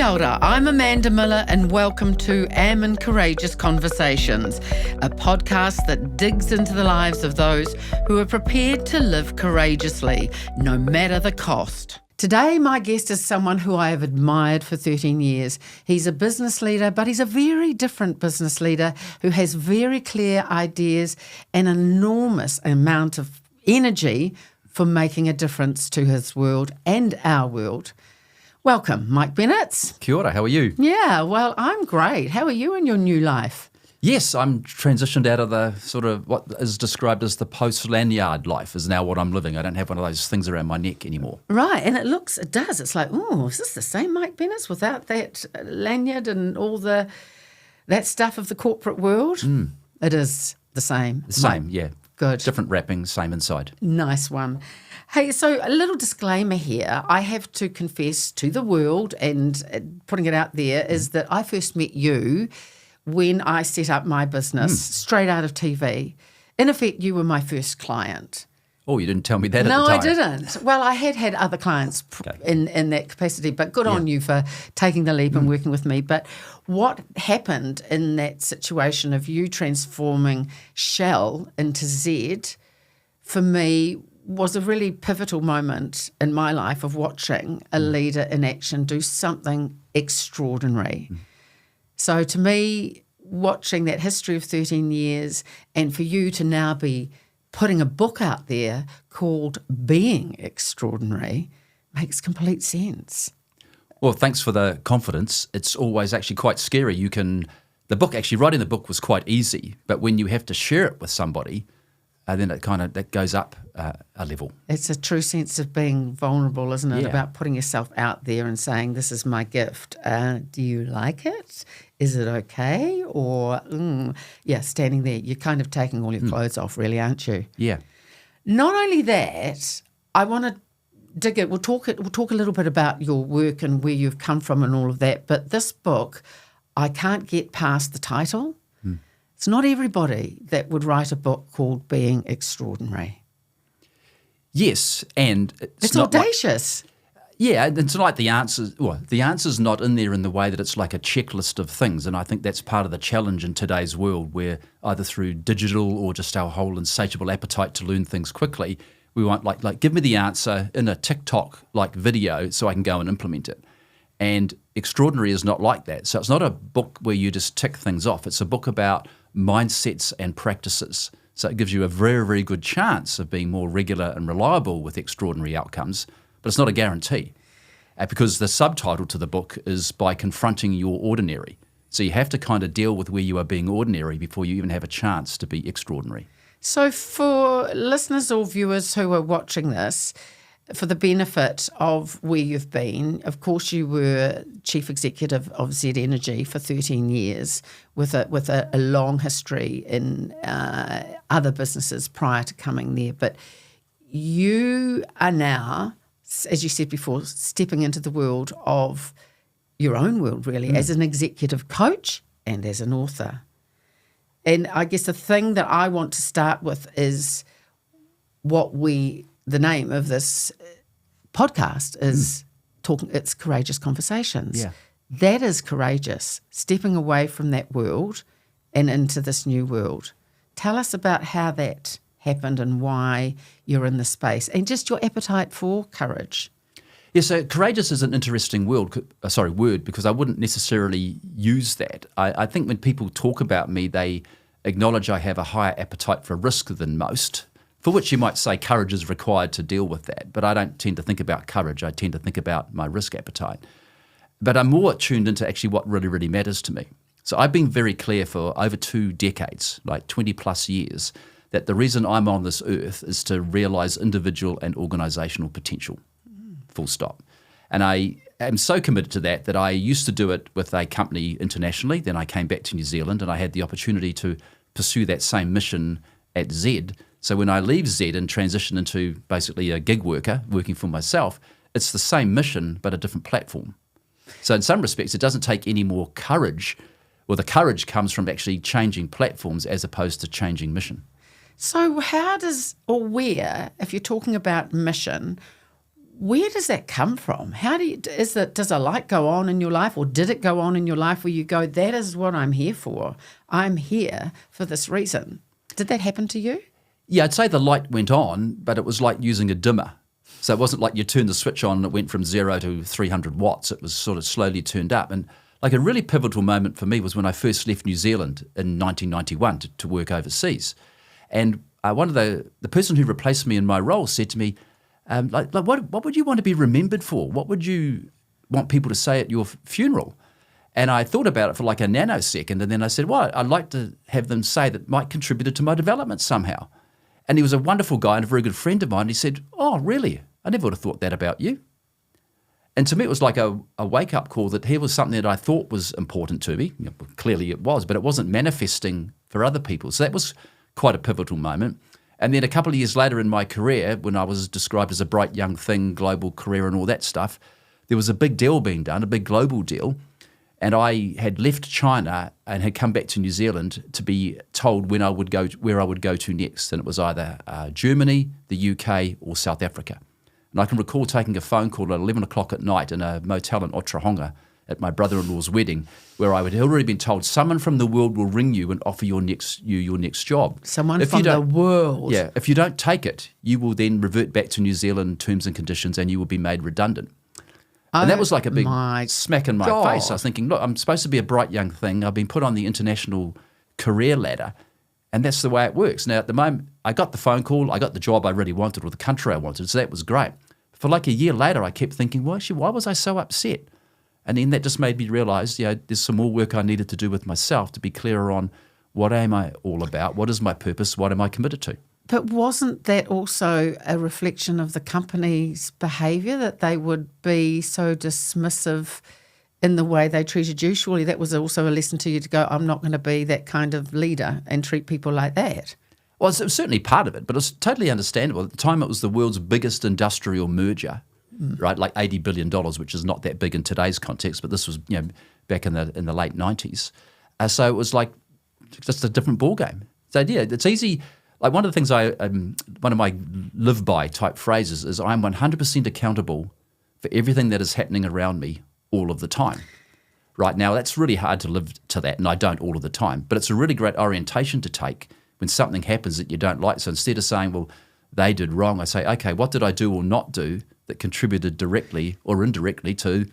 Kia ora, I'm Amanda Millar and welcome to Courageous Conversations, a podcast that digs into the lives of those who are prepared to live courageously, no matter the cost. Today, my guest is someone who I have admired for 13 years. He's a business leader, but he's a very different business leader who has very clear ideas and an enormous amount of energy for making a difference to his world and our world. Welcome, Mike Bennetts. Kia ora, how are you? Yeah, well, I'm great. How are you in your new life? Yes, I'm transitioned out of the sort of what is described as the post-lanyard life is now what I'm living. I don't have one of those things around my neck anymore. Right, and it does. It's like, oh, is this the same Mike Bennetts without that lanyard and all that stuff of the corporate world? It is the same. The same, yeah. Good. Different wrapping, same inside. Nice one. Hey, so a little disclaimer here. I have to confess to the world, and putting it out there, is that I first met you when I set up my business straight out of TV. In effect, you were my first client. Oh, you didn't tell me that at the time. No, I didn't. Well, I had other clients in that capacity, but good on you for taking the leap and working with me. But what happened in that situation of you transforming Shell into Z, for me, was a really pivotal moment in my life of watching a leader in action do something extraordinary. So to me, watching that history of 13 years and for you to now be putting a book out there called Being Extraordinary makes complete sense. Well, thanks for the confidence. It's always actually quite scary. Writing the book was quite easy, but when you have to share it with somebody, then that goes up a level. It's a true sense of being vulnerable, isn't it? Yeah. About putting yourself out there and saying, this is my gift. Do you like it? Is it okay? Or, standing there, you're kind of taking all your clothes off, really, aren't you? Yeah. Not only that, I want to dig it. We'll talk a little bit about your work and where you've come from and all of that. But this book, I can't get past the title. It's not everybody that would write a book called Being Extraordinary. Yes, and it's audacious. It's like the answers. Well, the answer's not in there in the way that it's like a checklist of things, and I think that's part of the challenge in today's world, where either through digital or just our whole insatiable appetite to learn things quickly, we want like give me the answer in a TikTok like video so I can go and implement it. And Extraordinary is not like that. So it's not a book where you just tick things off. It's a book about mindsets and practices. So it gives you a very, very good chance of being more regular and reliable with extraordinary outcomes, but it's not a guarantee because the subtitle to the book is By Confronting Your Ordinary. So you have to kind of deal with where you are being ordinary before you even have a chance to be extraordinary. So for listeners or viewers who are watching this, for the benefit of where you've been, of course you were chief executive of Z Energy for 13 years with a long history in other businesses prior to coming there. But you are now, as you said before, stepping into the world of your own world, really, as an executive coach and as an author. And I guess the thing that I want to start with is the name of this podcast is it's Courageous Conversations. Yeah. That is courageous, stepping away from that world and into this new world. Tell us about how that happened and why you're in the space and just your appetite for courage. Yeah, so courageous is an interesting word because I wouldn't necessarily use that. I think when people talk about me, they acknowledge I have a higher appetite for risk than most, for which you might say courage is required to deal with that. But I don't tend to think about courage. I tend to think about my risk appetite. But I'm more tuned into actually what really, really matters to me. So I've been very clear for over 2 decades, like 20 plus years, that the reason I'm on this earth is to realise individual and organisational potential, full stop. And I am so committed to that I used to do it with a company internationally. Then I came back to New Zealand and I had the opportunity to pursue that same mission at Z. So when I leave Z and transition into basically a gig worker, working for myself, it's the same mission but a different platform. So in some respects, it doesn't take any more courage. Well, the courage comes from actually changing platforms as opposed to changing mission. So how does, or where, if you're talking about mission, Where does that come from? Does a light go on in your life, or did it go on in your life where you go, that is what I'm here for. I'm here for this reason. Did that happen to you? Yeah, I'd say the light went on, but it was like using a dimmer. So it wasn't like you turned the switch on and it went from 0 to 300 watts. It was sort of slowly turned up. And like a really pivotal moment for me was when I first left New Zealand in 1991 to work overseas. And one of the person who replaced me in my role said to me, what would you want to be remembered for? What would you want people to say at your funeral? And I thought about it for like a nanosecond, and then I said, well, I'd like to have them say that Mike contributed to my development somehow. And he was a wonderful guy and a very good friend of mine. He said, oh, really? I never would have thought that about you. And to me, it was like a wake-up call that here was something that I thought was important to me. You know, clearly it was, but it wasn't manifesting for other people. So that was quite a pivotal moment. And then a couple of years later in my career, when I was described as a bright young thing, global career and all that stuff, there was a big deal being done, a big global deal. And I had left China and had come back to New Zealand to be told where I would go to next. And it was either Germany, the UK, or South Africa. And I can recall taking a phone call at 11 o'clock at night in a motel in Otahonga at my brother-in-law's wedding, where I had already been told someone from the world will ring you and offer your next job. Someone from the world. Yeah. If you don't take it, you will then revert back to New Zealand terms and conditions and you will be made redundant. And that was like a big smack in my face. I was thinking, look, I'm supposed to be a bright young thing. I've been put on the international career ladder, and that's the way it works. Now, at the moment, I got the phone call, I got the job I really wanted or the country I wanted, so that was great. For like a year later, I kept thinking, well, actually, why was I so upset? And then that just made me realise, there's some more work I needed to do with myself to be clearer on what am I all about, what is my purpose, what am I committed to? But wasn't that also a reflection of the company's behaviour, that they would be so dismissive in the way they treated you? Surely that was also a lesson to you to go, I'm not going to be that kind of leader and treat people like that. Well, it was certainly part of it, but it was totally understandable. At the time, it was the world's biggest industrial merger, right? Like $80 billion, which is not that big in today's context, but this was back in the late 90s. So it was like just a different ballgame. So yeah, it's easy. Like one of the things one of my live by type phrases is I'm 100% accountable for everything that is happening around me all of the time. Right now, that's really hard to live to that, and I don't all of the time. But it's a really great orientation to take when something happens that you don't like. So instead of saying, well, they did wrong, I say, okay, what did I do or not do that contributed directly or indirectly to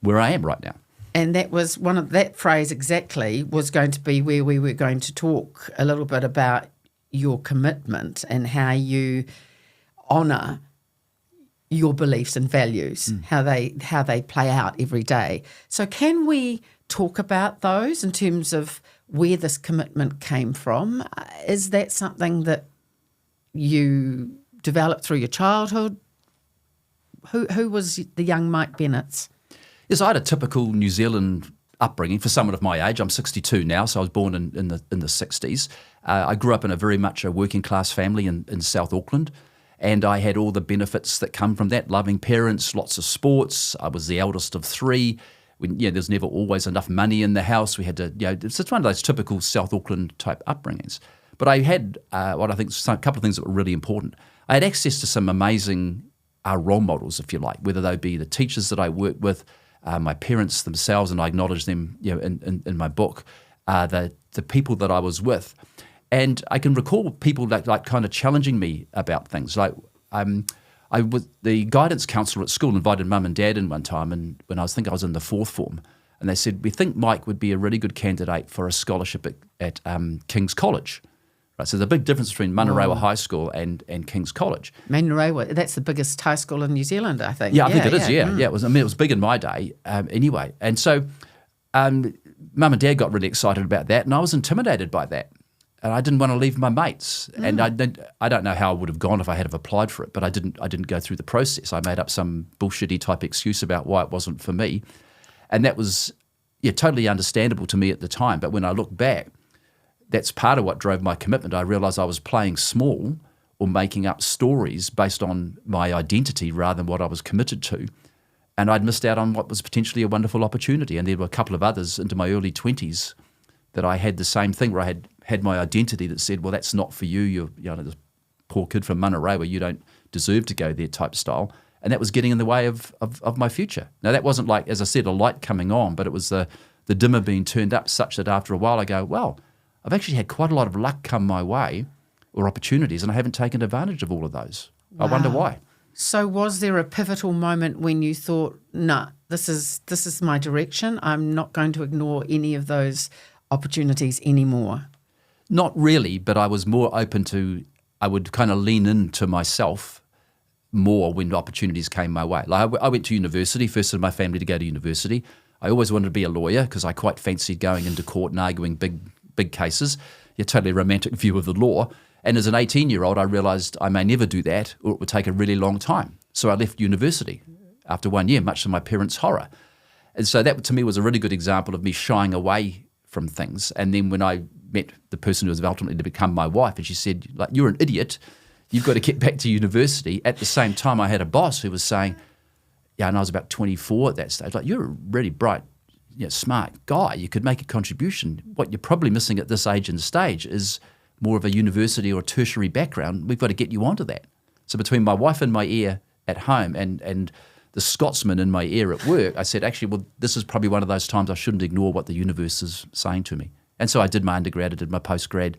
where I am right now? And that was that phrase exactly was going to be where we were going to talk a little bit about your commitment and how you honour your beliefs and values, how they play out every day. So can we talk about those in terms of where this commitment came from? Is that something that you developed through your childhood? Who was the young Mike Bennetts? Yes, I had a typical New Zealand upbringing for someone of my age. I'm 62 now, so I was born in the 60s. I grew up in a very much a working class family in South Auckland, and I had all the benefits that come from that, loving parents, lots of sports. I was the eldest of three. There's never always enough money in the house. We had to, it's just one of those typical South Auckland type upbringings. But I had what I think a couple of things that were really important. I had access to some amazing role models, if you like, whether they be the teachers that I worked with, my parents themselves, and I acknowledge them in my book, the people that I was with. And I can recall people like kind of challenging me about things. Like I was the guidance counsellor at school invited mum and dad in one time, and when I was in the fourth form, and they said, we think Mike would be a really good candidate for a scholarship at King's College. Right, so there's a big difference between Manarewa High School and King's College. Manarewa, that's the biggest high school in New Zealand, I think. Yeah, I think it is, yeah. It was big in my day anyway. And so mum and dad got really excited about that, and I was intimidated by that. And I didn't want to leave my mates. And I don't know how I would have gone if I had have applied for it, but I didn't go through the process. I made up some bullshitty type excuse about why it wasn't for me. And that was totally understandable to me at the time. But when I look back, that's part of what drove my commitment. I realised I was playing small or making up stories based on my identity rather than what I was committed to. And I'd missed out on what was potentially a wonderful opportunity. And there were a couple of others into my early 20s that I had the same thing, where I had my identity that said, well, that's not for you. You're this poor kid from Manarewa. You don't deserve to go there type style. And that was getting in the way of my future. Now, that wasn't like, as I said, a light coming on, but it was the dimmer being turned up such that after a while I go, well, I've actually had quite a lot of luck come my way or opportunities, and I haven't taken advantage of all of those. Wow. I wonder why. So was there a pivotal moment when you thought, nah, this is my direction. I'm not going to ignore any of those opportunities anymore? Not really, but I was more open to, I would kind of lean into myself more when opportunities came my way. Like I went to university, first in my family to go to university. I always wanted to be a lawyer because I quite fancied going into court and arguing big cases. A totally romantic view of the law. And as an 18-year-old, I realised I may never do that, or it would take a really long time. So I left university after 1 year, much to my parents' horror. And so that, to me, was a really good example of me shying away from things. And then when I met the person who was ultimately to become my wife, and she said, like, you're an idiot, you've got to get back to university. At the same time, I had a boss who was saying, yeah, and I was about 24 at that stage, like, you're a really bright, smart guy. You could make a contribution. What you're probably missing at this age and stage is more of a university or tertiary background. We've got to get you onto that. So between my wife in my ear at home and the Scotsman in my ear at work, I said, actually, well, this is probably one of those times I shouldn't ignore what the universe is saying to me. And so I did my undergrad, I did my postgrad.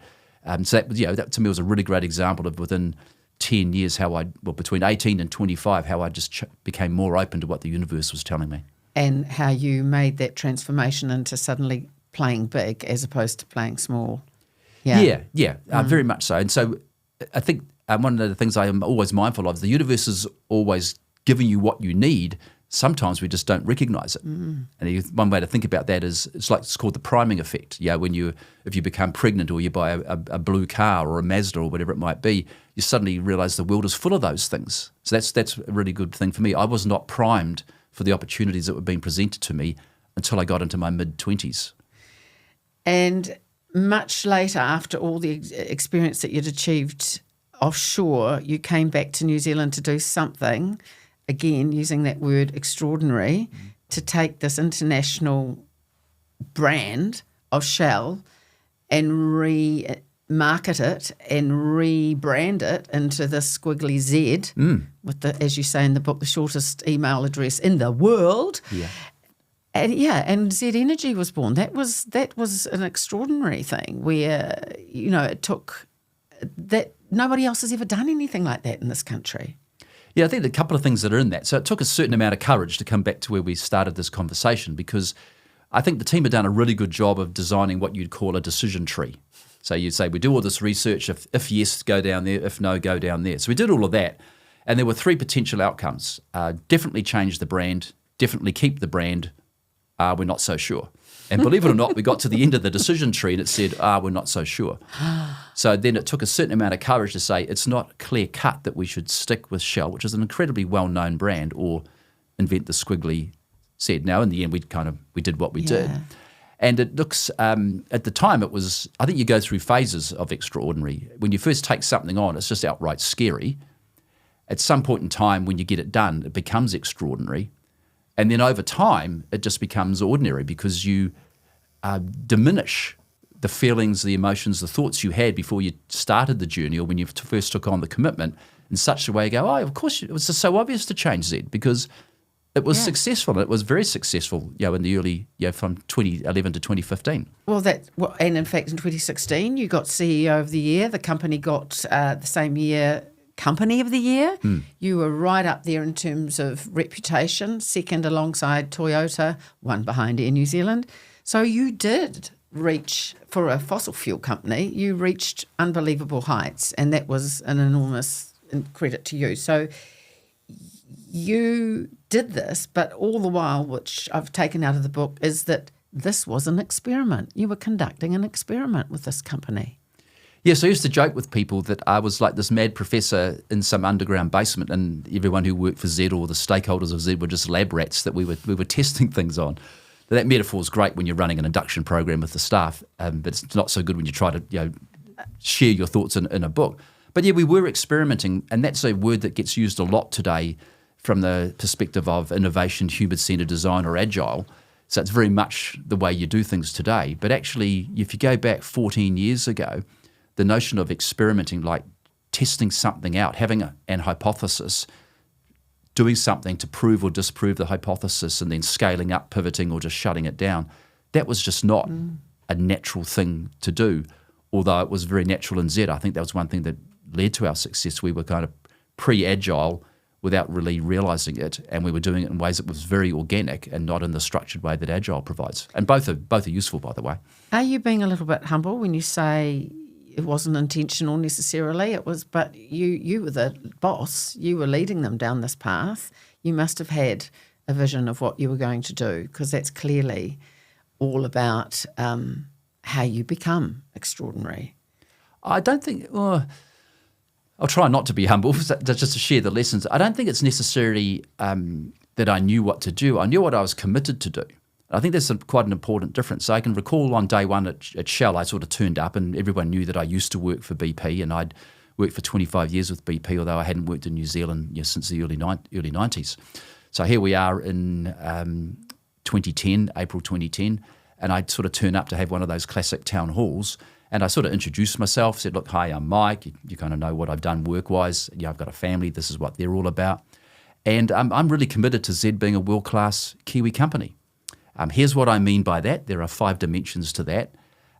So that to me was a really great example of within 10 years between 18 and 25, how I just became more open to what the universe was telling me. And how you made that transformation into suddenly playing big as opposed to playing small. Yeah, very much so. And so I think one of the things I am always mindful of is the universe is always giving you what you need. Sometimes we just don't recognise it. And one way to think about that is it's called the priming effect. Yeah, if you become pregnant or you buy a blue car or a Mazda or whatever it might be, you suddenly realise the world is full of those things. So that's a really good thing for me. I was not primed for the opportunities that were being presented to me until I got into my mid-20s. And much later, after all the experience that you'd achieved offshore, you came back to New Zealand to do something, again, using that word extraordinary, to take this international brand of Shell and re-market it and rebrand it into the squiggly Z with the, as you say in the book, the shortest email address in the world. Yeah. And Z Energy was born. That was an extraordinary thing where, it took that nobody else has ever done anything like that in this country. Yeah, I think there are a couple of things that are in that. So it took a certain amount of courage to come back to where we started this conversation, because I think the team had done a really good job of designing what you'd call a decision tree. So you'd say, we do all this research, if yes, go down there, if no, go down there. So we did all of that, and there were three potential outcomes. Definitely change the brand, definitely keep the brand, we're not so sure. And believe it or not, we got to the end of the decision tree and it said, we're not so sure. So then it took a certain amount of courage to say it's not clear cut that we should stick with Shell, which is an incredibly well-known brand, or invent the squiggly Z. Now, in the end, we did what we did. And it looks, at the time, I think you go through phases of extraordinary. When you first take something on, it's just outright scary. At some point in time, when you get it done, it becomes extraordinary. And then over time, it just becomes ordinary because you diminish the feelings, the emotions, the thoughts you had before you started the journey or when you first took on the commitment in such a way you go, of course, it was just so obvious to change Z because it was successful. It was very successful, in the early, from 2011 to 2015. And in fact, in 2016, you got CEO of the Year. The company got the same year Company of the Year. You were right up there in terms of reputation, second alongside Toyota, one behind Air New Zealand. So you did reach, for a fossil fuel company, you reached unbelievable heights, and that was an enormous credit to you. So you did this, but all the while, which I've taken out of the book, is that this was an experiment. You were conducting an experiment with this company. Yes, I used to joke with people that I was like this mad professor in some underground basement, and everyone who worked for Z or the stakeholders of Z were just lab rats that we were testing things on. That metaphor is great when you're running an induction program with the staff, but it's not so good when you try to share your thoughts in a book. But yeah, we were experimenting, and that's a word that gets used a lot today from the perspective of innovation, human-centered design, or agile. So it's very much the way you do things today. But actually, if you go back 14 years ago, the notion of experimenting, like testing something out, having an hypothesis, doing something to prove or disprove the hypothesis, and then scaling up, pivoting, or just shutting it down. That was just not a natural thing to do, although it was very natural in Z. I think that was one thing that led to our success. We were kind of pre-agile without really realizing it, and we were doing it in ways that was very organic and not in the structured way that Agile provides. And both are useful, by the way. Are you being a little bit humble when you say it wasn't intentional necessarily? It was, but you were the boss. You were leading them down this path. You must have had a vision of what you were going to do, because that's clearly all about how you become extraordinary. I don't think. I'll try not to be humble, just to share the lessons. I don't think it's necessarily that I knew what to do. I knew what I was committed to do. I think that's quite an important difference. So I can recall on day one at Shell, I sort of turned up and everyone knew that I used to work for BP, and I'd worked for 25 years with BP, although I hadn't worked in New Zealand since the early 90s. So here we are in 2010, April 2010, and I'd sort of turn up to have one of those classic town halls. And I sort of introduced myself, said, look, hi, I'm Mike. You kind of know what I've done work-wise. I've got a family. This is what they're all about. And I'm really committed to Z being a world-class Kiwi company. Here's what I mean by that. There are 5 dimensions to that.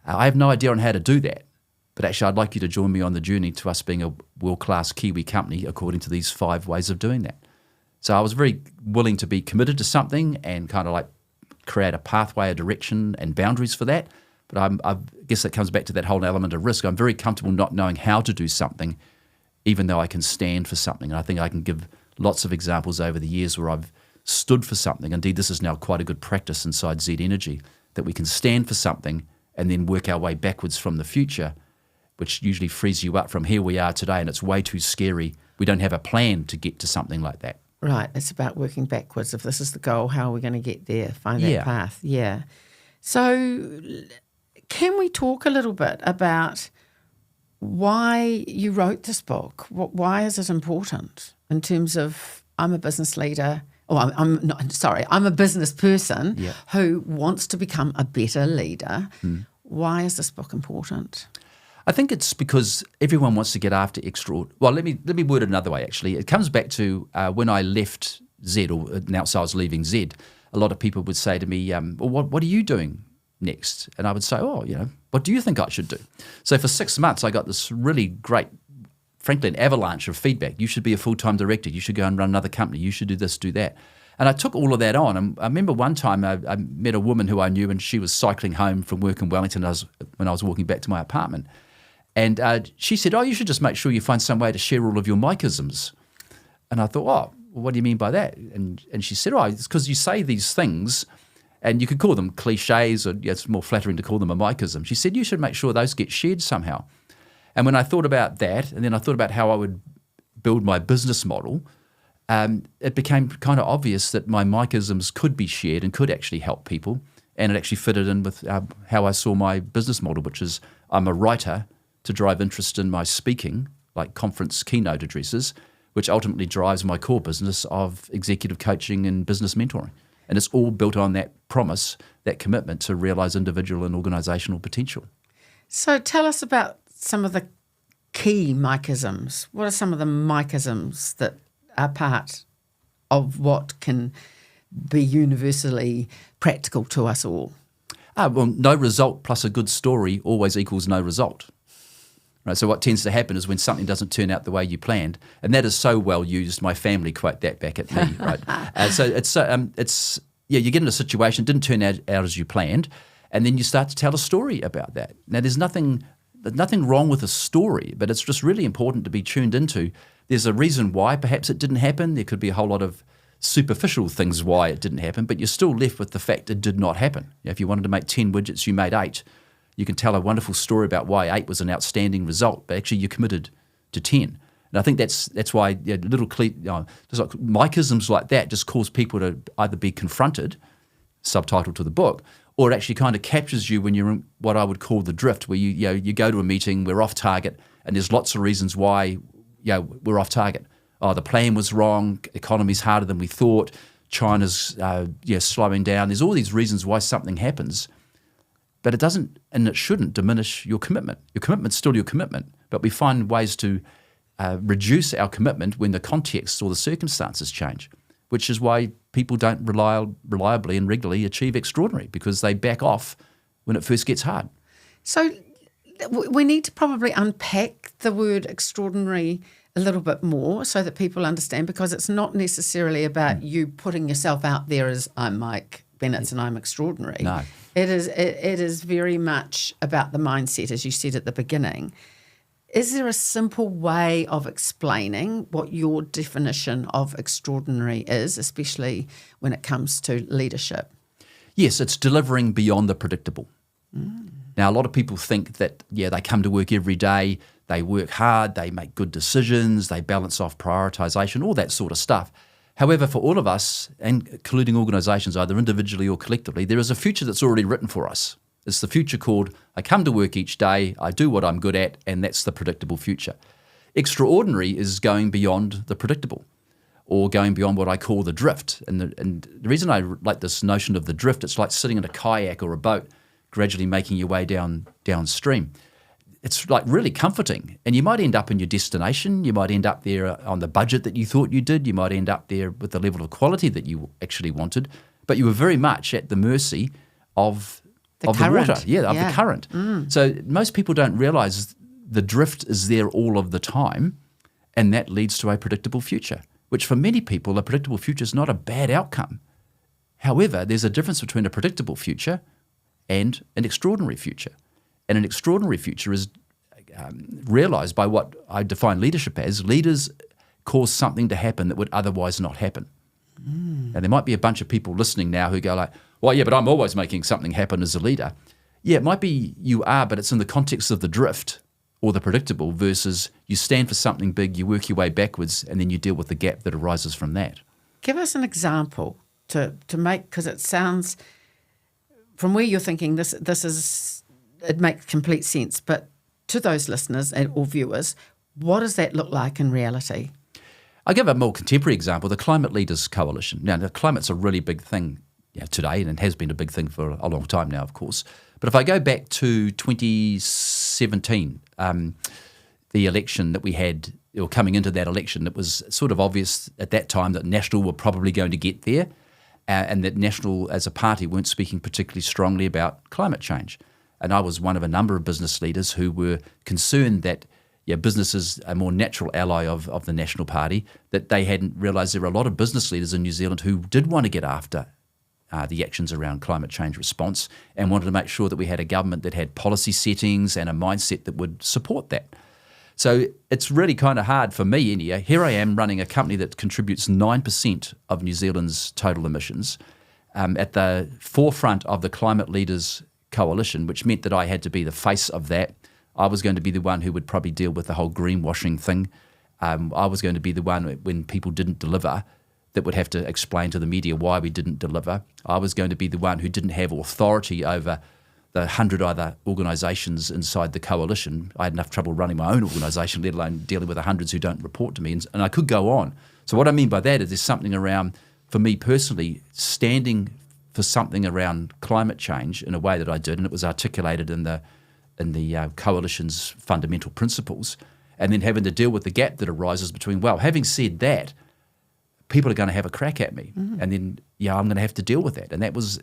I have no idea on how to do that. But actually, I'd like you to join me on the journey to us being a world-class Kiwi company according to these 5 ways of doing that. So I was very willing to be committed to something and kind of like create a pathway, a direction and boundaries for that. But I guess that comes back to that whole element of risk. I'm very comfortable not knowing how to do something, even though I can stand for something. And I think I can give lots of examples over the years where I've stood for something. Indeed, this is now quite a good practice inside Z Energy, that we can stand for something and then work our way backwards from the future, which usually frees you up from here we are today, and it's way too scary. We don't have a plan to get to something like that. Right. It's about working backwards. If this is the goal, how are we going to get there? Find that path. Yeah. So can we talk a little bit about why you wrote this book? Why is it important in terms of I'm a business leader, or I'm a business person who wants to become a better leader. Why is this book important? I think it's because everyone wants to get after Well, let me word it another way, actually. It comes back to when I left Z, or announced I was leaving Z, a lot of people would say to me, well, what are you doing next? And I would say, what do you think I should do? So for 6 months, I got this really great, frankly, an avalanche of feedback. You should be a full-time director. You should go and run another company. You should do this, do that. And I took all of that on. And I remember one time I met a woman who I knew, and she was cycling home from work in Wellington when I was walking back to my apartment. And she said, you should just make sure you find some way to share all of your Mikeisms. And I thought, well, what do you mean by that? And she said, it's because you say these things, and you could call them cliches, or it's more flattering to call them a Mikeism. She said, you should make sure those get shared somehow. And when I thought about that, and then I thought about how I would build my business model, it became kind of obvious that my Mikeisms could be shared and could actually help people. And it actually fitted in with how I saw my business model, which is I'm a writer to drive interest in my speaking, like conference keynote addresses, which ultimately drives my core business of executive coaching and business mentoring. And it's all built on that promise, that commitment to realize individual and organizational potential. So tell us about some of the key Mikeisms. What are some of the Mikeisms that are part of what can be universally practical to us all? Well, no result plus a good story always equals no result. Right, so what tends to happen is when something doesn't turn out the way you planned, and that is so well used, my family quote that back at me, right? So it's you get in a situation, didn't turn out as you planned, and then you start to tell a story about that. Now, there's nothing wrong with a story, but it's just really important to be tuned into. There's a reason why perhaps it didn't happen. There could be a whole lot of superficial things why it didn't happen, but you're still left with the fact it did not happen. If you wanted to make 10 widgets, you made 8. You can tell a wonderful story about why 8 was an outstanding result, but actually you committed to 10. And I think that's why just like Mikeisms like that just cause people to either be confronted, subtitle to the book, or it actually kind of captures you when you're in what I would call the drift, where you go to a meeting, we're off target, and there's lots of reasons why we're off target. The plan was wrong, economy's harder than we thought, China's slowing down. There's all these reasons why something happens. But it doesn't, and it shouldn't diminish your commitment. Your commitment's still your commitment, but we find ways to reduce our commitment when the context or the circumstances change, which is why people don't reliably and regularly achieve extraordinary, because they back off when it first gets hard. So we need to probably unpack the word extraordinary a little bit more so that people understand, because it's not necessarily about you putting yourself out there as I'm Mike Bennetts and I'm extraordinary. No. It is very much about the mindset, as you said at the beginning. Is there a simple way of explaining what your definition of extraordinary is, especially when it comes to leadership? Yes, it's delivering beyond the predictable. Now, a lot of people think that, they come to work every day, they work hard, they make good decisions, they balance off prioritisation, all that sort of stuff. However, for all of us, and including organisations, either individually or collectively, there is a future that's already written for us. It's the future called, I come to work each day, I do what I'm good at, and that's the predictable future. Extraordinary is going beyond the predictable, or going beyond what I call the drift. And the reason I like this notion of the drift, it's like sitting in a kayak or a boat, gradually making your way downstream. It's like really comforting, and you might end up in your destination, you might end up there on the budget that you thought you did, you might end up there with the level of quality that you actually wanted, but you were very much at the mercy of the water, the current. So most people don't realise the drift is there all of the time, and that leads to a predictable future, which for many people, a predictable future is not a bad outcome. However, there's a difference between a predictable future and an extraordinary future. And an extraordinary future is realised by what I define leadership as. Leaders cause something to happen that would otherwise not happen. And there might be a bunch of people listening now who go like, well, yeah, but I'm always making something happen as a leader. Yeah, it might be you are, but it's in the context of the drift or the predictable versus you stand for something big, you work your way backwards, and then you deal with the gap that arises from that. Give us an example to make, because it sounds, from where you're thinking, it makes complete sense, but to those listeners or viewers, what does that look like in reality? I'll give a more contemporary example, the Climate Leaders Coalition. Now, the climate's a really big thing today, and it has been a big thing for a long time now, of course. But if I go back to 2017, the election that we had, or coming into that election, it was sort of obvious at that time that National were probably going to get there, and that National as a party weren't speaking particularly strongly about climate change. And I was one of a number of business leaders who were concerned that business is a more natural ally of the National Party, that they hadn't realised there were a lot of business leaders in New Zealand who did want to get after the actions around climate change response and wanted to make sure that we had a government that had policy settings and a mindset that would support that. So it's really kind of hard for me anyhow. Here I am running a company that contributes 9% of New Zealand's total emissions, at the forefront of the Climate Leaders Coalition, which meant that I had to be the face of that. I was going to be the one who would probably deal with the whole greenwashing thing. I was going to be the one when people didn't deliver that would have to explain to the media why we didn't deliver. I was going to be the one who didn't have authority over the 100 other organisations inside the coalition. I had enough trouble running my own organisation, let alone dealing with the hundreds who don't report to me, and I could go on. So what I mean by that is there's something around, for me personally, standing for something around climate change in a way that I did, and it was articulated in the coalition's fundamental principles, and then having to deal with the gap that arises between, well, having said that, people are going to have a crack at me, and then, I'm going to have to deal with that. And that was,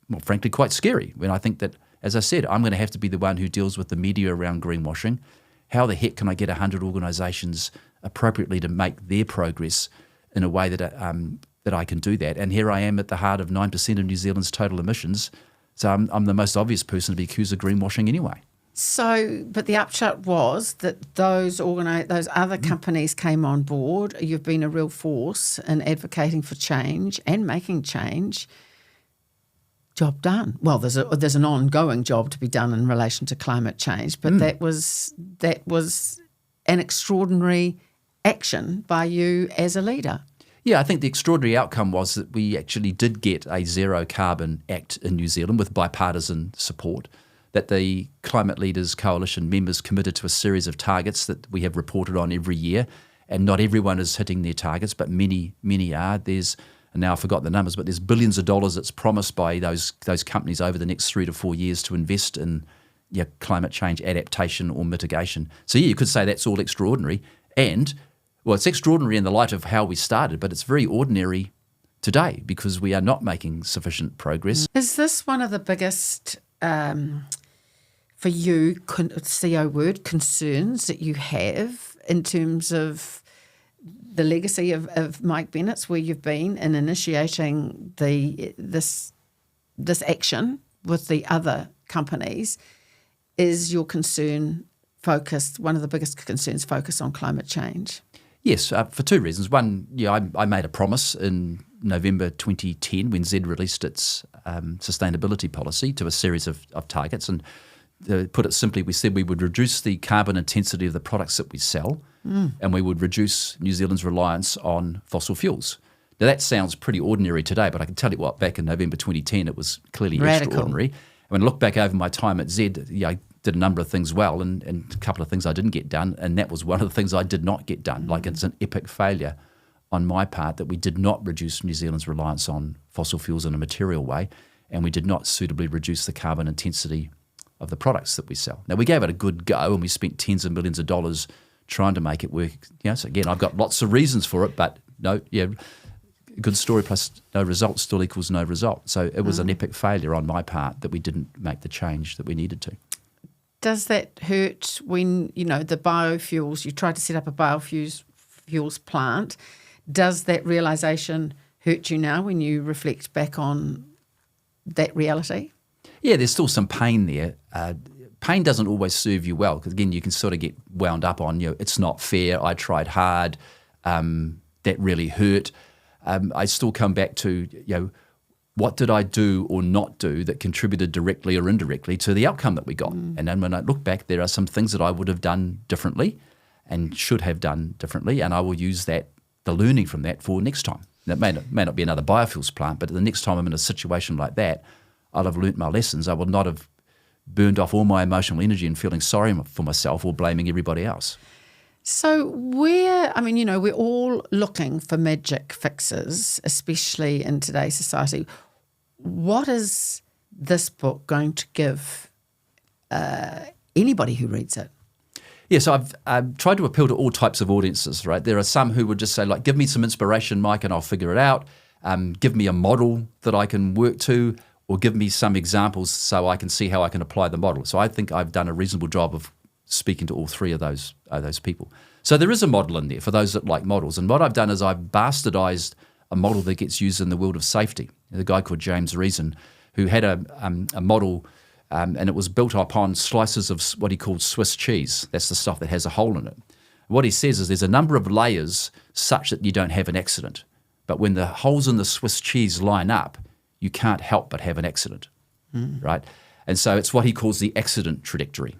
well, frankly, quite scary when I think that, as I said, I'm going to have to be the one who deals with the media around greenwashing. How the heck can I get 100 organisations appropriately to make their progress in a way that I can do that? And here I am at the heart of 9% of New Zealand's total emissions, so I'm the most obvious person to be accused of greenwashing anyway. So, but the upshot was that those other companies came on board. You've been a real force in advocating for change and making change. Job done. Well, there's an ongoing job to be done in relation to climate change, but that was an extraordinary action by you as a leader. Yeah, I think the extraordinary outcome was that we actually did get a zero carbon act in New Zealand with bipartisan support, that the Climate Leaders Coalition members committed to a series of targets that we have reported on every year, and not everyone is hitting their targets, but many are. And now I forgot the numbers, but there's billions of dollars that's promised by those companies over the next 3 to 4 years to invest in climate change adaptation or mitigation. So you could say that's all extraordinary. And, well, it's extraordinary in the light of how we started, but it's very ordinary today because we are not making sufficient progress. Is this one of the biggest, for you, CO word, concerns that you have in terms of the legacy of Mike Bennetts, where you've been in initiating this action with the other companies? Is your concern focused, one of the biggest concerns, focused on climate change? Yes, for two reasons. One, I made a promise in November 2010 when Z released its sustainability policy to a series of targets. And to put it simply, we said we would reduce the carbon intensity of the products that we sell and we would reduce New Zealand's reliance on fossil fuels. Now, that sounds pretty ordinary today, but I can tell you what, back in November 2010, it was clearly radical. Extraordinary. And when I look back over my time at Z, I did a number of things well and a couple of things I didn't get done, and that was one of the things I did not get done. Like, it's an epic failure on my part that we did not reduce New Zealand's reliance on fossil fuels in a material way, and we did not suitably reduce the carbon intensity of the products that we sell. Now, we gave it a good go, and we spent tens of millions of dollars trying to make it work. So again, I've got lots of reasons for it, but good story plus no result still equals no result. So it was an epic failure on my part that we didn't make the change that we needed to. Does that hurt when, the biofuels, you tried to set up a biofuels plant? Does that realisation hurt you now when you reflect back on that reality? Yeah, there's still some pain there. Pain doesn't always serve you well because, again, you can sort of get wound up on, it's not fair, I tried hard, that really hurt. I still come back to, what did I do or not do that contributed directly or indirectly to the outcome that we got? And then when I look back, there are some things that I would have done differently and should have done differently, and I will use the learning from that for next time. And it may not be another biofuels plant, but the next time I'm in a situation like that, I'll have learnt my lessons. I will not have burned off all my emotional energy and feeling sorry for myself or blaming everybody else. So we're all looking for magic fixes, especially in today's society. What is this book going to give anybody who reads it? Yeah, so I've tried to appeal to all types of audiences, right? There are some who would just say, give me some inspiration, Mike, and I'll figure it out. Give me a model that I can work to, or give me some examples so I can see how I can apply the model. So I think I've done a reasonable job of speaking to all three of those people. So there is a model in there for those that like models. And what I've done is I've bastardized a model that gets used in the world of safety. There's a guy called James Reason who had a model and it was built upon slices of what he called Swiss cheese. That's the stuff that has a hole in it. What he says is there's a number of layers such that you don't have an accident. But when the holes in the Swiss cheese line up, you can't help but have an accident, right? And so it's what he calls the accident trajectory.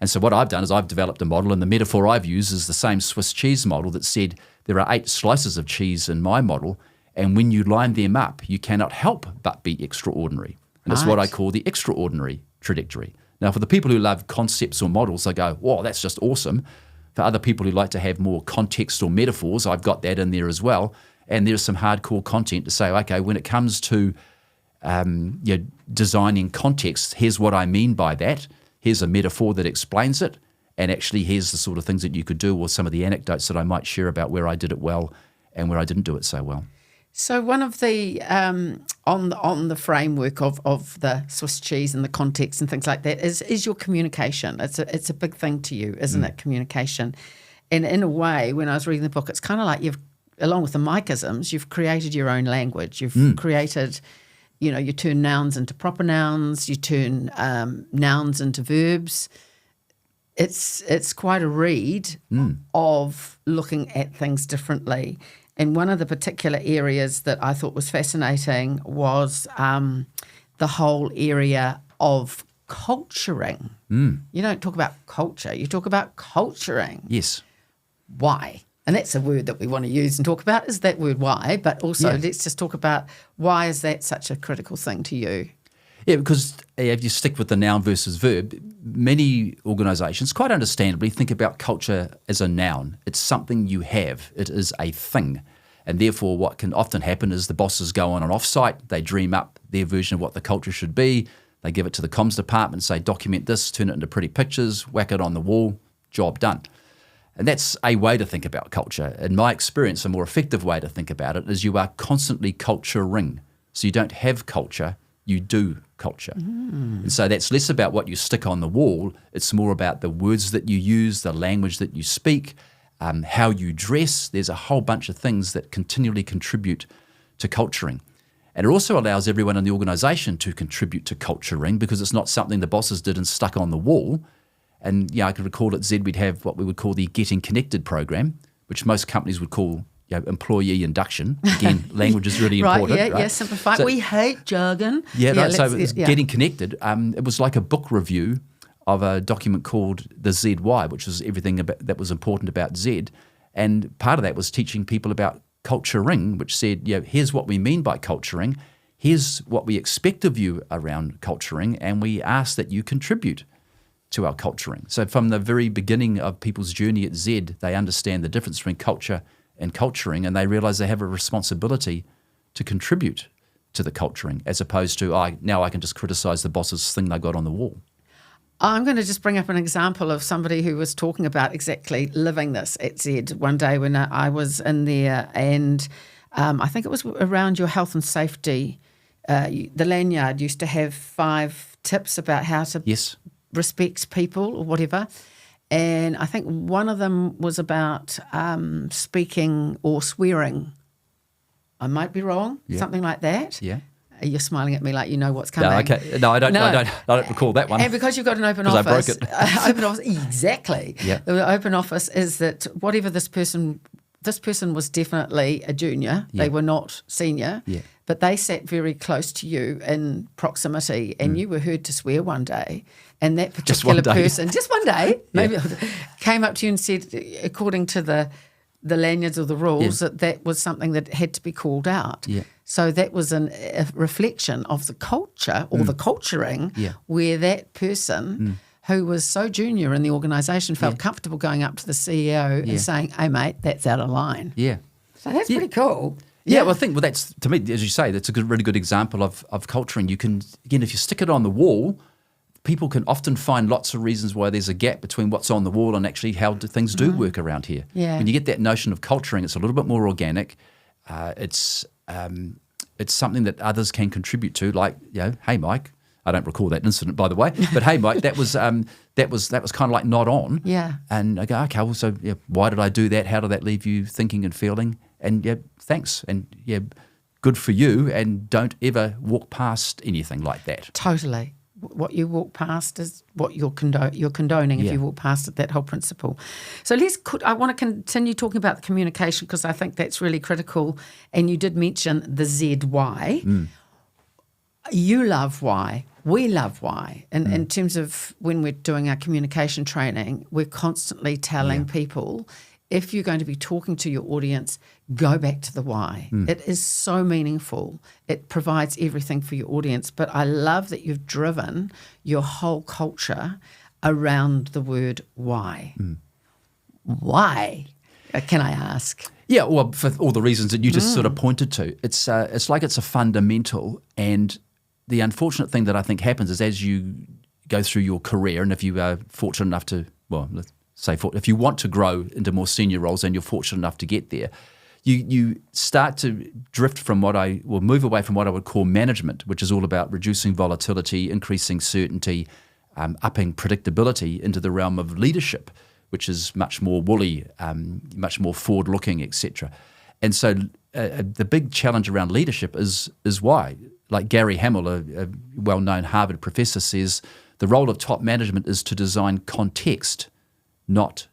And so what I've done is I've developed a model, and the metaphor I've used is the same Swiss cheese model that said there are 8 slices of cheese in my model, and when you line them up, you cannot help but be extraordinary. And it's what I call the extraordinary trajectory. Now, for the people who love concepts or models, they go, whoa, that's just awesome. For other people who like to have more context or metaphors, I've got that in there as well. And there's some hardcore content to say, okay, when it comes to designing context, here's what I mean by that. Here's a metaphor that explains it. And actually, here's the sort of things that you could do, or some of the anecdotes that I might share about where I did it well and where I didn't do it so well. So one of the, on the framework of the Swiss cheese and the context and things like that is your communication. It's a big thing to you, isn't it, communication? And in a way, when I was reading the book, it's kind of like along with the Mikeisms, you've created your own language. You've created, you turn nouns into proper nouns, you turn nouns into verbs. It's quite a read of looking at things differently. And one of the particular areas that I thought was fascinating was the whole area of culturing. You don't talk about culture, you talk about culturing. Yes. Why? And that's a word that we want to use and talk about, is that word why, but also let's just talk about why is that such a critical thing to you? Yeah, because if you stick with the noun versus verb, many organisations, quite understandably, think about culture as a noun. It's something you have. It is a thing. And therefore, what can often happen is the bosses go on an off-site, they dream up their version of what the culture should be, they give it to the comms department, say, document this, turn it into pretty pictures, whack it on the wall, job done. And that's a way to think about culture. In my experience, a more effective way to think about it is you are constantly culturing. So you don't have culture, you do culture. And so that's less about what you stick on the wall. It's more about the words that you use, the language that you speak, how you dress. There's a whole bunch of things that continually contribute to culturing. And it also allows everyone in the organisation to contribute to culturing because it's not something the bosses did and stuck on the wall. And I can recall at Z we'd have what we would call the Getting Connected program, which most companies would call employee induction. Again, language is really important. Yeah, simplify. So, we hate jargon. So it was Getting Connected. It was like a book review of a document called the ZY, which was everything that was important about Z. And part of that was teaching people about culturing, which said, here's what we mean by culturing, here's what we expect of you around culturing, and we ask that you contribute to our culturing. So from the very beginning of people's journey at Z, they understand the difference between culture and culturing, and they realise they have a responsibility to contribute to the culturing, as opposed to, now I can just criticise the boss's thing they got on the wall. I'm going to just bring up an example of somebody who was talking about exactly living this at Z one day when I was in there, and I think it was around your health and safety. The lanyard used to have 5 tips about how to respect people or whatever. And I think one of them was about speaking or swearing. I might be wrong, something like that. Yeah. You're smiling at me like you know what's coming. No, okay. No, I don't. No. I don't recall that one. And because you've got an open office, I broke it. Open office, exactly. Yeah. The open office is that whatever this person was definitely a junior. Yeah. They were not senior. Yeah. But they sat very close to you in proximity, and you were heard to swear one day. And that particular person, just one day, maybe came up to you and said, according to the lanyards or the rules, that was something that had to be called out. Yeah. So that was a reflection of the culture or the culturing where that person who was so junior in the organisation felt comfortable going up to the CEO and saying, hey, mate, that's out of line. Yeah. So that's pretty cool. Yeah, well, I think that's, to me, as you say, that's a really good example of culturing. You can, again, if you stick it on the wall, people can often find lots of reasons why there's a gap between what's on the wall and actually how things do work around here. Yeah. When you get that notion of culturing, it's a little bit more organic. It's something that others can contribute to, like, hey, Mike. I don't recall that incident, by the way, but hey, Mike, that was kind of like not on. Yeah. And I go, okay, well, so why did I do that? How did that leave you thinking and feeling? And thanks, and good for you. And don't ever walk past anything like that. Totally. What you walk past is what you're condoning if you walk past it, that whole principle. So I want to continue talking about the communication because I think that's really critical. And you did mention the ZY. You love why. We love why. And in terms of when we're doing our communication training, we're constantly telling people, if you're going to be talking to your audience, go back to the why. It is so meaningful. It provides everything for your audience. But I love that you've driven your whole culture around the word why. Why, can I ask? Yeah, well, for all the reasons that you just sort of pointed to. It's like it's a fundamental, and the unfortunate thing that I think happens is as you go through your career, and if you are fortunate enough to, if you want to grow into more senior roles and you're fortunate enough to get there, you start to drift from move away from what I would call management, which is all about reducing volatility, increasing certainty, upping predictability, into the realm of leadership, which is much more woolly, much more forward-looking, etc. And so the big challenge around leadership is why. Like Gary Hamel, a well-known Harvard professor, says, the role of top management is to design context, not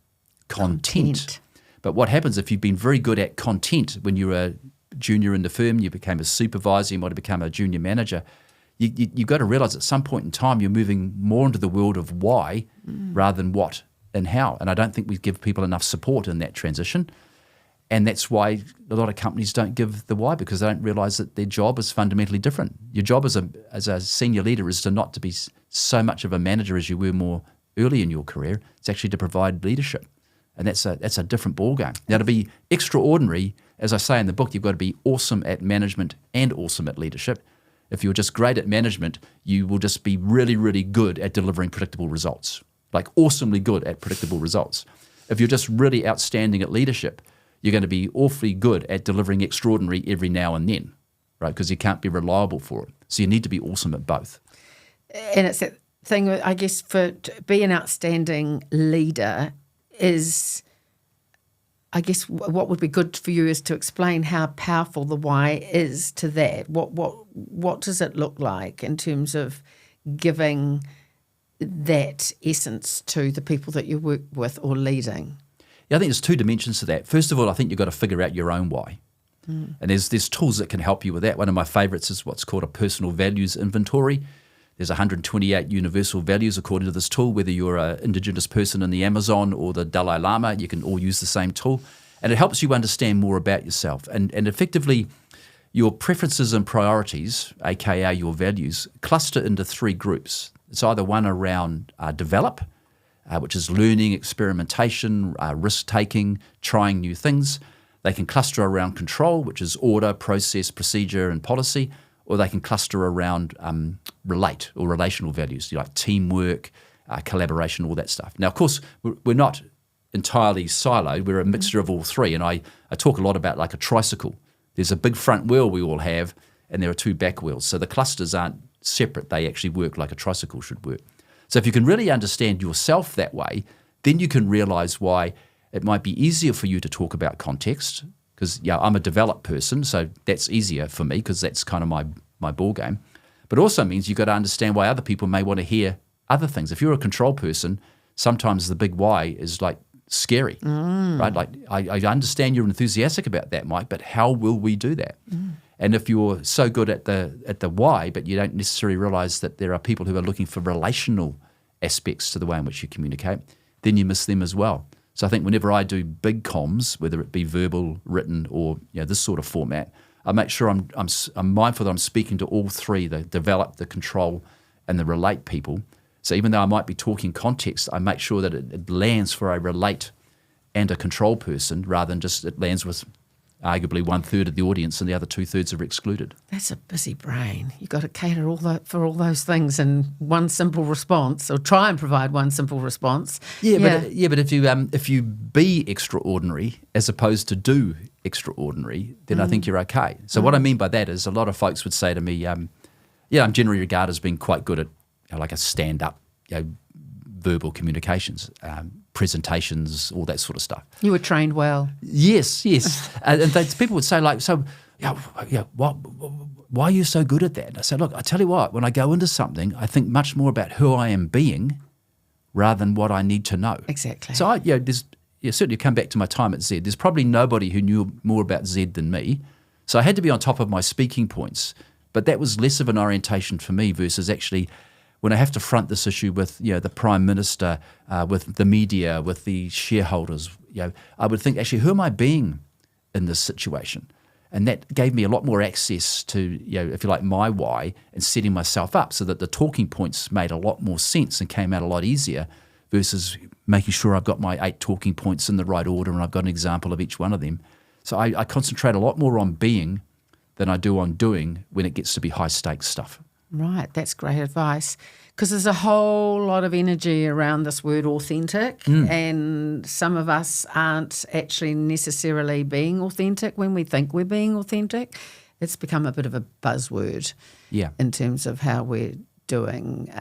content. But what happens if you've been very good at content when you were a junior in the firm, you became a supervisor, you might have become a junior manager, you've got to realise at some point in time you're moving more into the world of why rather than what and how. And I don't think we give people enough support in that transition. And that's why a lot of companies don't give the why, because they don't realise that their job is fundamentally different. Your job as a senior leader is not to be so much of a manager as you were more early in your career. It's actually to provide leadership. And that's a different ballgame. Now, to be extraordinary, as I say in the book, you've got to be awesome at management and awesome at leadership. If you're just great at management, you will just be really, really good at delivering predictable results, like awesomely good at predictable results. If you're just really outstanding at leadership, you're going to be awfully good at delivering extraordinary every now and then, right? Because you can't be reliable for it. So you need to be awesome at both. And it's that thing, I guess, to be an outstanding leader is, I guess, what would be good for you is to explain how powerful the why is to that. What does it look like in terms of giving that essence to the people that you work with or leading? Yeah, I think there's two dimensions to that. First of all, I think you've got to figure out your own why. And there's tools that can help you with that. One of my favourites is what's called a personal values inventory. There's 128 universal values according to this tool. Whether you're an Indigenous person in the Amazon or the Dalai Lama, you can all use the same tool. And it helps you understand more about yourself. And effectively, your preferences and priorities, aka your values, cluster into three groups. It's either one around develop, which is learning, experimentation, risk-taking, trying new things. They can cluster around control, which is order, process, procedure, and policy, or they can cluster around relate or relational values, like teamwork, collaboration, all that stuff. Now, of course, we're not entirely siloed. We're a mixture of all three, and I talk a lot about like a tricycle. There's a big front wheel we all have, and there are two back wheels. So the clusters aren't separate. They actually work like a tricycle should work. So if you can really understand yourself that way, then you can realize why it might be easier for you to talk about context, because I'm a developed person, so that's easier for me because that's kind of my ball game. But it also means you've got to understand why other people may want to hear other things. If you're a control person, sometimes the big why is like scary, right? Like I understand you're enthusiastic about that, Mike, but how will we do that? And if you're so good at the why, but you don't necessarily realize that there are people who are looking for relational aspects to the way in which you communicate, then you miss them as well. So I think whenever I do big comms, whether it be verbal, written, or this sort of format, I make sure I'm mindful that I'm speaking to all three: the develop, the control, and the relate people. So even though I might be talking context, I make sure that it lands for a relate and a control person, rather than just it lands with arguably 1/3 of the audience and the other 2/3 are excluded. That's a busy brain. You've got to cater for all those things in one simple response, or try and provide one simple response. But if you be extraordinary as opposed to do extraordinary, then I think you're okay. So what I mean by that is a lot of folks would say to me, I'm generally regarded as being quite good at like a stand-up, verbal communications, presentations, all that sort of stuff. You were trained well. Yes. And people would say like, why are you so good at that? And I said, look, I tell you what, when I go into something, I think much more about who I am being rather than what I need to know. Exactly. So certainly come back to my time at Z. There's probably nobody who knew more about Z than me. So I had to be on top of my speaking points, but that was less of an orientation for me versus actually when I have to front this issue with the Prime Minister, with the media, with the shareholders, I would think, actually, who am I being in this situation? And that gave me a lot more access to, if you like, my why and setting myself up so that the talking points made a lot more sense and came out a lot easier versus making sure I've got my 8 talking points in the right order and I've got an example of each one of them. So I concentrate a lot more on being than I do on doing when it gets to be high-stakes stuff. Right, that's great advice, because there's a whole lot of energy around this word authentic, and some of us aren't actually necessarily being authentic when we think we're being authentic. It's become a bit of a buzzword in terms of how we're doing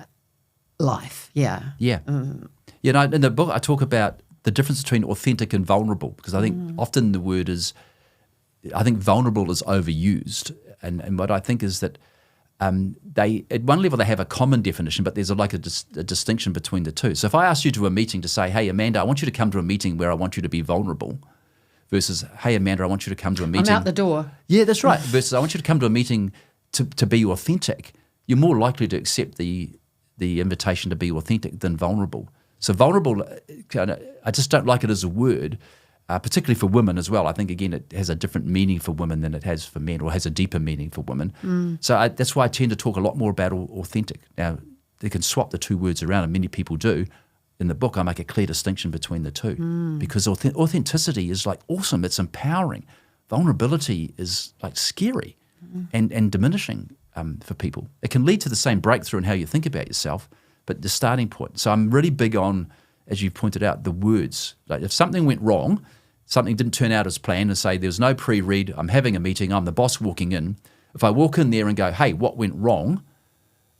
life. Yeah. In the book I talk about the difference between authentic and vulnerable, because I think often the word is, I think vulnerable is overused, and what I think is that they, at one level, they have a common definition, but there's a distinction between the two. So if I ask you to a meeting to say, hey, Amanda, I want you to come to a meeting where I want you to be vulnerable, versus, hey, Amanda, I want you to come to a meeting. I'm out the door. Yeah, that's right. Versus, I want you to come to a meeting to be authentic. You're more likely to accept the invitation to be authentic than vulnerable. So vulnerable, I just don't like it as a word. Particularly for women as well. I think, again, it has a different meaning for women than it has for men, or has a deeper meaning for women. So that's why I tend to talk a lot more about authentic. Now, they can swap the two words around, and many people do. In the book, I make a clear distinction between the two because authenticity is like awesome. It's empowering. Vulnerability is like scary and diminishing for people. It can lead to the same breakthrough in how you think about yourself, but the starting point. So I'm really big on as you pointed out, the words. Like if something went wrong, something didn't turn out as planned, and say there's no pre-read, I'm having a meeting, I'm the boss walking in. If I walk in there and go, hey, what went wrong?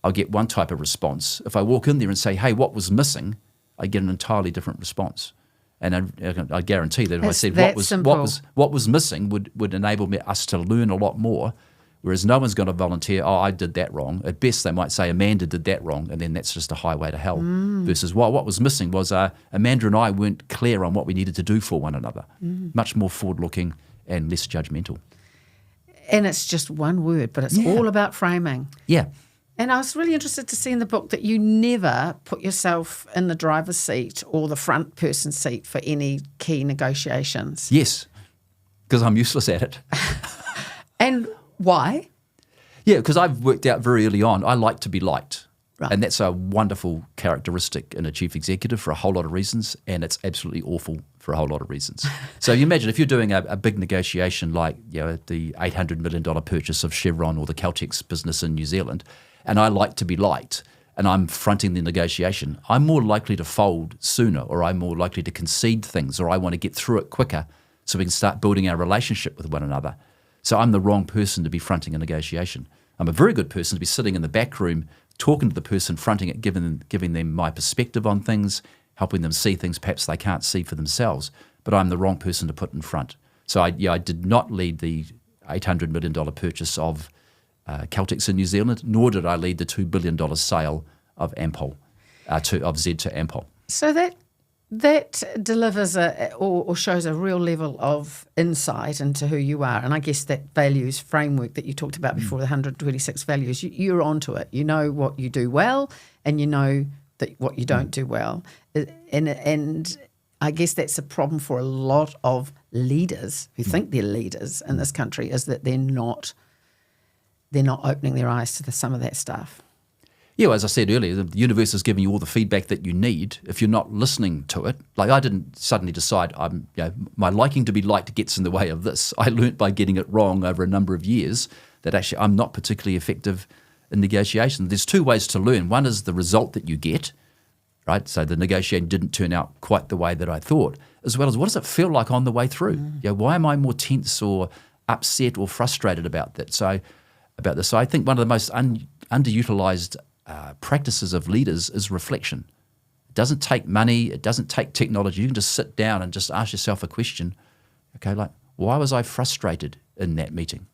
I'll get one type of response. If I walk in there and say, hey, what was missing? I get an entirely different response. And I guarantee that if I said what was missing would enable us to learn a lot more. Whereas no one's going to volunteer, oh, I did that wrong. At best, they might say, Amanda did that wrong, and then that's just a highway to hell. Versus what was missing was Amanda and I weren't clear on what we needed to do for one another. Much more forward-looking and less judgmental. And it's just one word, but it's all about framing. Yeah. And I was really interested to see in the book that you never put yourself in the driver's seat or the front person seat for any key negotiations. Yes, because I'm useless at it. And why? Yeah, because I've worked out very early on, I like to be liked. Right. And that's a wonderful characteristic in a chief executive for a whole lot of reasons, and it's absolutely awful for a whole lot of reasons. So you imagine if you're doing a big negotiation like the $800 million purchase of Chevron or the Caltex business in New Zealand, and I like to be liked, and I'm fronting the negotiation, I'm more likely to fold sooner, or I'm more likely to concede things, or I want to get through it quicker so we can start building our relationship with one another. So I'm the wrong person to be fronting a negotiation. I'm a very good person to be sitting in the back room talking to the person fronting it, giving them my perspective on things, helping them see things perhaps they can't see for themselves. But I'm the wrong person to put in front. So I did not lead the $800 million purchase of Caltex in New Zealand, nor did I lead the $2 billion sale of Ampol, of Z to Ampol. So that delivers or shows a real level of insight into who you are. And I guess that values framework that you talked about before, the 126 values, you're onto it. You know what you do well, and you know that what you don't do well. And I guess that's a problem for a lot of leaders who think they're leaders in this country, is that they're not opening their eyes to some of that stuff. Yeah, well, as I said earlier, the universe is giving you all the feedback that you need. If you're not listening to it, like I didn't suddenly decide my liking to be liked gets in the way of this. I learnt by getting it wrong over a number of years that actually I'm not particularly effective in negotiation. There's two ways to learn. One is the result that you get, right? So the negotiation didn't turn out quite the way that I thought, as well as what does it feel like on the way through? Why am I more tense or upset or frustrated about that? So I think one of the most underutilized practices of leaders is reflection. It doesn't take money. It doesn't take technology. You can just sit down and just ask yourself a question. Okay, like, why was I frustrated in that meeting?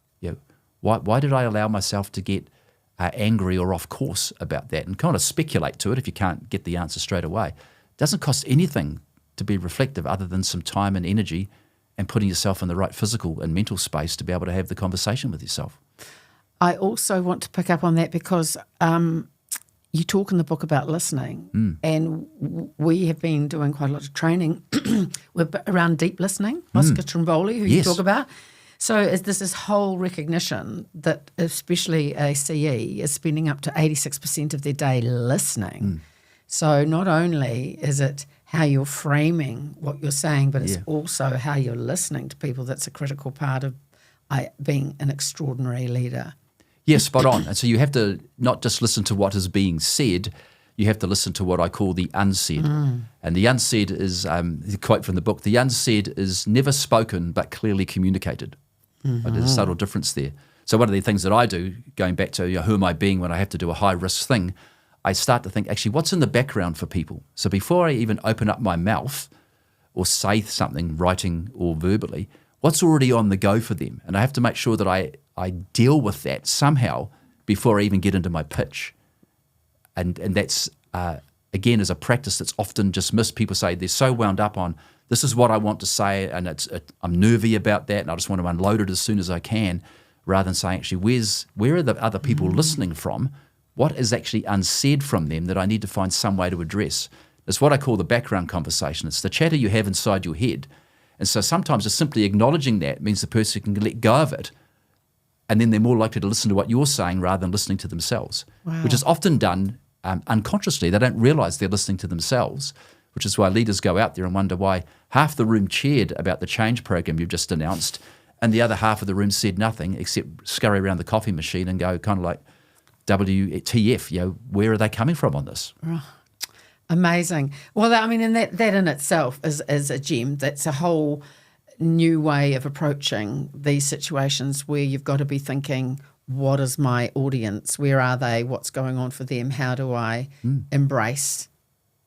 Why did I allow myself to get angry or off course about that? And kind of speculate to it if you can't get the answer straight away. It doesn't cost anything to be reflective other than some time and energy and putting yourself in the right physical and mental space to be able to have the conversation with yourself. I also want to pick up on that because you talk in the book about listening, and we have been doing quite a lot of training around deep listening, Oscar Trimboli, who you talk about. So is this whole recognition that especially a CE is spending up to 86% of their day listening. So not only is it how you're framing what you're saying, but it's also how you're listening to people that's a critical part of being an extraordinary leader. Yes, spot on. And so you have to not just listen to what is being said, you have to listen to what I call the unsaid. And the unsaid is, the quote from the book, the unsaid is never spoken but clearly communicated. There's a subtle difference there. So one of the things that I do, going back to who am I being when I have to do a high-risk thing, I start to think, actually, what's in the background for people? So before I even open up my mouth or say something, writing or verbally, what's already on the go for them? And I have to make sure that I deal with that somehow before I even get into my pitch. And that's, again, is a practice that's often just missed. People say they're so wound up on, this is what I want to say, and I'm nervy about that, and I just want to unload it as soon as I can, rather than saying, actually, where are the other people listening from? What is actually unsaid from them that I need to find some way to address? It's what I call the background conversation. It's the chatter you have inside your head. And so sometimes just simply acknowledging that means the person can let go of it, and then they're more likely to listen to what you're saying rather than listening to themselves, which is often done unconsciously. They don't realize they're listening to themselves, which is why leaders go out there and wonder why half the room cheered about the change program you've just announced, and the other half of the room said nothing except scurry around the coffee machine and go kind of like, WTF, where are they coming from on this? Amazing. Well, I mean, and that in itself is a gem. That's a whole new way of approaching these situations where you've got to be thinking, what is my audience? Where are they? What's going on for them? How do I embrace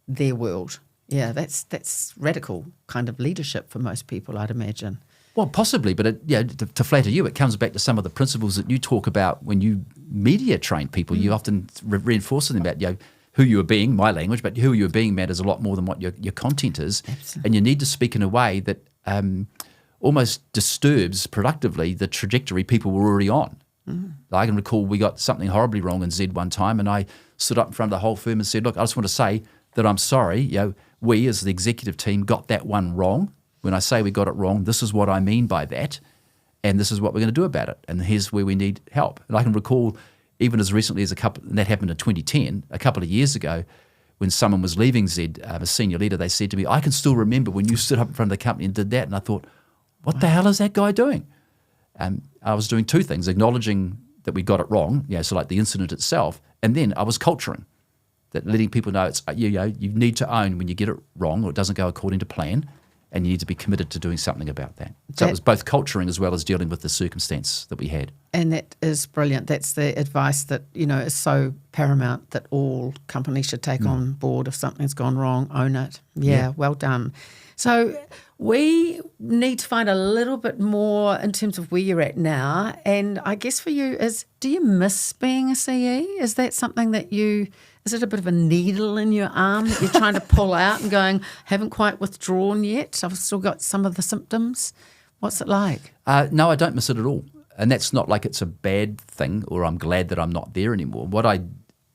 their world? Yeah, that's radical kind of leadership for most people, I'd imagine. Well, possibly, but to flatter you, it comes back to some of the principles that you talk about when you media train people. You often reinforce them about who you are being, my language, but who you are being matters a lot more than what your content is. Absolutely. And you need to speak in a way that almost disturbs productively the trajectory people were already on. I can recall we got something horribly wrong in Z one time, and I stood up in front of the whole firm and said, look, I just want to say that I'm sorry. We as the executive team got that one wrong. When I say we got it wrong, this is what I mean by that, and this is what we're going to do about it, and here's where we need help. And I can recall even as recently as and that happened in 2010, a couple of years ago, when someone was leaving Z, a senior leader, they said to me, I can still remember when you stood up in front of the company and did that. And I thought, what the hell is that guy doing? I was doing two things, acknowledging that we got it wrong, so like the incident itself, and then I was culturing, that letting people know it's you need to own when you get it wrong or it doesn't go according to plan, and you need to be committed to doing something about that. So it was both culturing as well as dealing with the circumstance that we had. And that is brilliant. That's the advice that, is so paramount that all companies should take on board. If something's gone wrong, own it. Yeah, well done. So we need to find a little bit more in terms of where you're at now. And I guess for you do you miss being a CE? Is that something that is it a bit of a needle in your arm that you're trying to pull out and going, haven't quite withdrawn yet? I've still got some of the symptoms. What's it like? No, I don't miss it at all. And that's not like it's a bad thing or I'm glad that I'm not there anymore. What I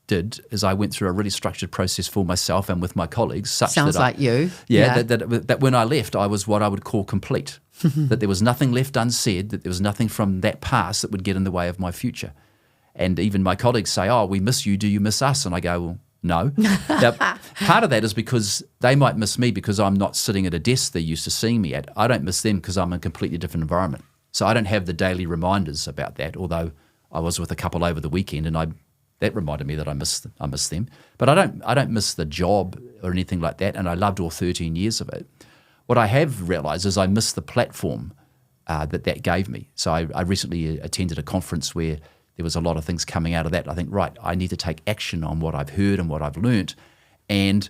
did is I went through a really structured process for myself and with my colleagues. Sounds like you. Yeah. That when I left, I was what I would call complete. That there was nothing left unsaid, that there was nothing from that past that would get in the way of my future. And even my colleagues say, oh, we miss you, do you miss us? And I go, well, no. Now, part of that is because they might miss me because I'm not sitting at a desk they're used to seeing me at. I don't miss them because I'm in a completely different environment. So I don't have the daily reminders about that, although I was with a couple over the weekend and that reminded me that I miss them. But I don't miss the job or anything like that, and I loved all 13 years of it. What I have realised is I miss the platform that gave me. So I recently attended a conference where there was a lot of things coming out of that. I think, right, I need to take action on what I've heard and what I've learnt. And,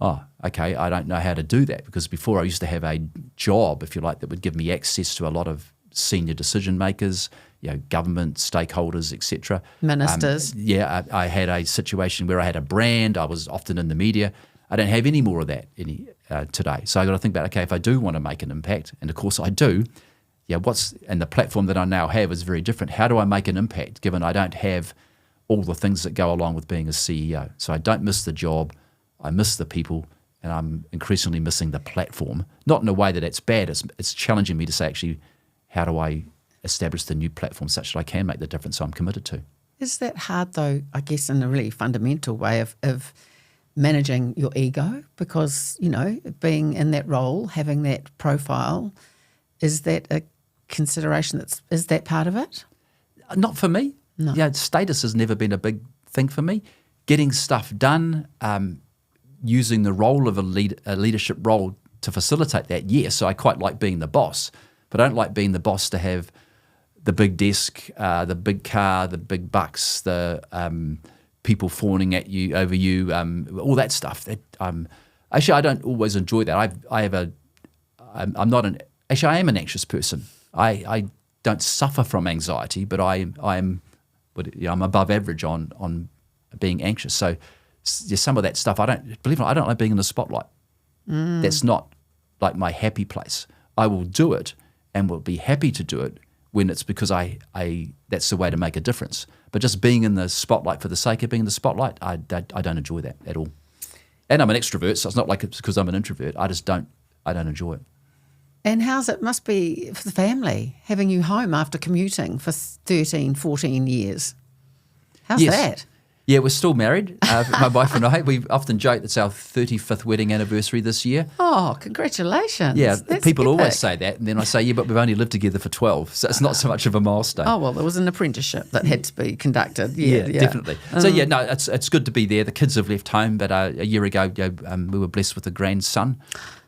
okay, I don't know how to do that because before I used to have a job, if you like, that would give me access to a lot of senior decision makers, government, stakeholders, etc. Ministers. I had a situation where I had a brand. I was often in the media. I don't have any more of that today. So I got to think about, okay, if I do want to make an impact, and of course I do, and the platform that I now have is very different. How do I make an impact given I don't have all the things that go along with being a CEO? So I don't miss the job, I miss the people, and I'm increasingly missing the platform. Not in a way that it's bad, it's challenging me to say actually, how do I establish the new platform such that I can make the difference I'm committed to? Is that hard though, I guess in a really fundamental way of managing your ego? Because, being in that role, having that profile, is that a consideration is that part of it? Not for me. No. Status has never been a big thing for me. Getting stuff done, using the role of a leadership role to facilitate that, yes. So I quite like being the boss, but I don't like being the boss to have the big desk, the big car, the big bucks, the people fawning at you, over you, all that stuff. That actually, I don't always enjoy that. I'm not an. Actually, I am an anxious person. I don't suffer from anxiety, but I'm above average on being anxious. So there's some of that stuff I don't like being in the spotlight. That's not like my happy place. I will do it and will be happy to do it when it's because that's the way to make a difference. But just being in the spotlight for the sake of being in the spotlight, I don't enjoy that at all. And I'm an extrovert, so it's not like it's because I'm an introvert. I don't enjoy it. And must be for the family, having you home after commuting for 13, 14 years. How's that? Yeah, we're still married, my wife and I. We often joke it's our 35th wedding anniversary this year. Oh, congratulations. Yeah, That's people epic. always say that. And then I say, yeah, but we've only lived together for 12. So it's not so much of a milestone. Oh, well, there was an apprenticeship that had to be conducted. Yeah. Definitely. So, yeah, no, it's good to be there. The kids have left home, but a year ago, we were blessed with a grandson.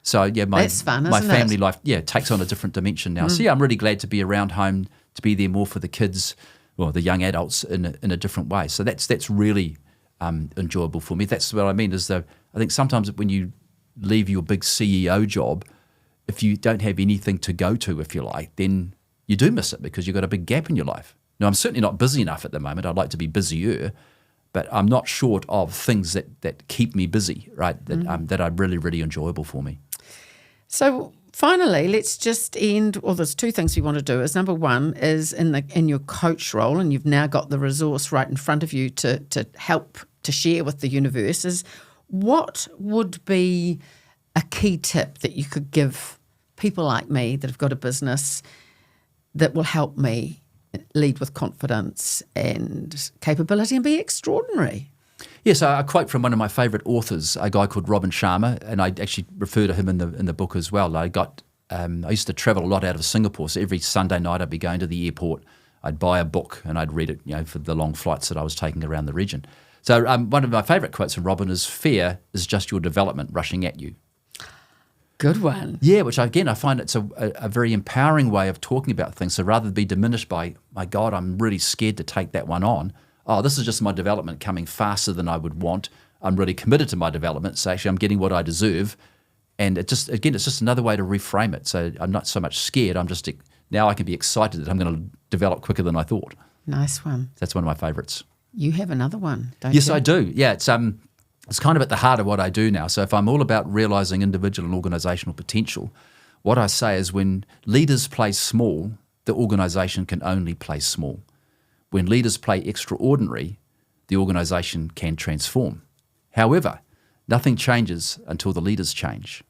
So, yeah, That's fun, my isn't family it? life, takes on a different dimension now. So, yeah, I'm really glad to be around home, to be there more for the kids, well, the young adults in a different way. So that's really enjoyable for me. That's what I mean is I think sometimes when you leave your big CEO job, if you don't have anything to go to, if you like, then you do miss it because you've got a big gap in your life. Now, I'm certainly not busy enough at the moment. I'd like to be busier, but I'm not short of things that keep me busy, right, that are really, really enjoyable for me. So finally, let's just end. Well, there's two things we want to do. Is number one is in your coach role, and you've now got the resource right in front of you to help to share with the universe. Is what would be a key tip that you could give people like me that have got a business that will help me lead with confidence and capability and be extraordinary? Yes, I quote from one of my favourite authors, a guy called Robin Sharma, and I actually refer to him in the book as well. I used to travel a lot out of Singapore, so every Sunday night I'd be going to the airport, I'd buy a book and I'd read it, for the long flights that I was taking around the region. So one of my favourite quotes from Robin is, "Fear is just your development rushing at you." Good one. Yeah, which again, I find it's a very empowering way of talking about things. So rather than be diminished by, my God, I'm really scared to take that one on. Oh, this is just my development coming faster than I would want. I'm really committed to my development. So actually I'm getting what I deserve. And it's just another way to reframe it. So I'm not so much scared. Now I can be excited that I'm going to develop quicker than I thought. Nice one. That's one of my favourites. You have another one, don't you? Yes, I do. Yeah, it's kind of at the heart of what I do now. So if I'm all about realising individual and organisational potential, what I say is when leaders play small, the organisation can only play small. When leaders play extraordinary, the organisation can transform. However, nothing changes until the leaders change,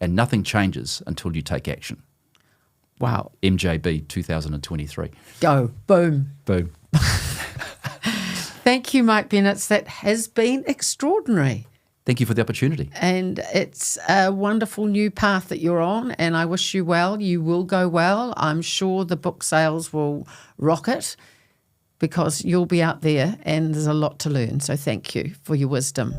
and nothing changes until you take action. Wow. MJB 2023. Go. Boom. Boom. Thank you, Mike Bennetts. That has been extraordinary. Thank you for the opportunity. And it's a wonderful new path that you're on, and I wish you well. You will go well. I'm sure the book sales will rocket because you'll be out there and there's a lot to learn. So thank you for your wisdom.